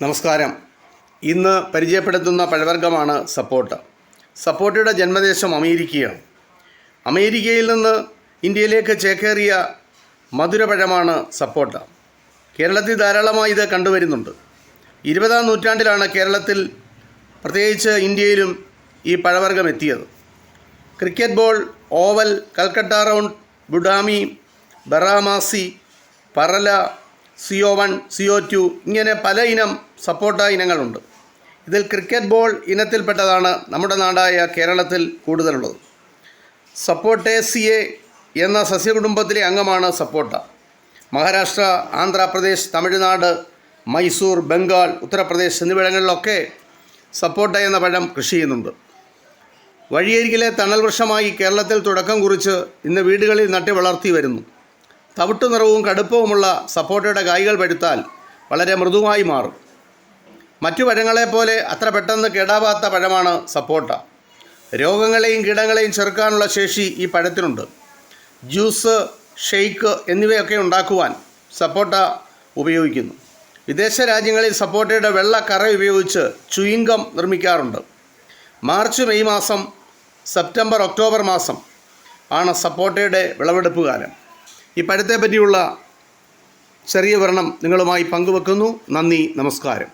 നമസ്കാരം. ഇന്ന് പരിചയപ്പെടുത്തുന്ന പഴവർഗ്ഗമാണ് സപ്പോട്ട. സപ്പോട്ടയുടെ ജന്മദേശം അമേരിക്കയാണ്. അമേരിക്കയിൽ നിന്ന് ഇന്ത്യയിലേക്ക് ചേക്കേറിയ മധുരപഴമാണ് സപ്പോട്ട. കേരളത്തിൽ ധാരാളമായി ഇത് കണ്ടുവരുന്നുണ്ട്. 20-ാം നൂറ്റാണ്ടിലാണ് കേരളത്തിൽ, പ്രത്യേകിച്ച് ഇന്ത്യയിലും ഈ പഴവർഗ്ഗം എത്തിയത്. Cricket ball, oval, Calcutta round, Budami, Baramasi, Parala, CO1, CO2 ഇങ്ങനെ പല ഇനം സപ്പോട്ട ഇനങ്ങളുണ്ട്. ഇതിൽ ക്രിക്കറ്റ് ബോൾ ഇനത്തിൽപ്പെട്ടതാണ് നമ്മുടെ നാടായ കേരളത്തിൽ കൂടുതലുള്ളത്. സപ്പോട്ടേസിയെ എന്ന സസ്യകുടുംബത്തിലെ അംഗമാണ് സപ്പോട്ട. മഹാരാഷ്ട്ര, ആന്ധ്രാപ്രദേശ്, തമിഴ്നാട്, മൈസൂർ, ബംഗാൾ, ഉത്തർപ്രദേശ് എന്നിവിടങ്ങളിലൊക്കെ സപ്പോട്ട എന്ന പഴം കൃഷി ചെയ്യുന്നുണ്ട്. വഴിയരികിലെ തണൽ വൃക്ഷമായി കേരളത്തിൽ തുടക്കം കുറിച്ച് ഇന്ന് വീടുകളിൽ നട്ടി വളർത്തി വരുന്നു. തവിട്ടു നിറവും കടുപ്പവുമുള്ള സപ്പോട്ടയുടെ കായ്കൾ പഴുത്താൽ വളരെ മൃദുവായി മാറും. മറ്റു പഴങ്ങളെപ്പോലെ അത്ര പെട്ടെന്ന് കേടാവാത്ത പഴമാണ് സപ്പോട്ട. രോഗങ്ങളെയും കീടങ്ങളെയും ചെറുക്കാനുള്ള ശേഷി ഈ പഴത്തിനുണ്ട്. ജ്യൂസ്, ഷെയ്ക്ക് എന്നിവയൊക്കെ ഉണ്ടാക്കുവാൻ സപ്പോട്ട ഉപയോഗിക്കുന്നു. വിദേശ രാജ്യങ്ങളിൽ സപ്പോട്ടയുടെ വെള്ള കറ ഉപയോഗിച്ച് ച്യൂയിംഗം നിർമ്മിക്കാറുണ്ട്. മാർച്ച്, മെയ് മാസം, സെപ്റ്റംബർ, ഒക്ടോബർ മാസം ആണ് സപ്പോട്ടയുടെ വിളവെടുപ്പ് കാലം. ഈ പഴത്തെ പറ്റിയുള്ള ചെറിയ വിവരണം നിങ്ങളുമായി പങ്കുവെക്കുന്നു. നന്ദി, നമസ്കാരം.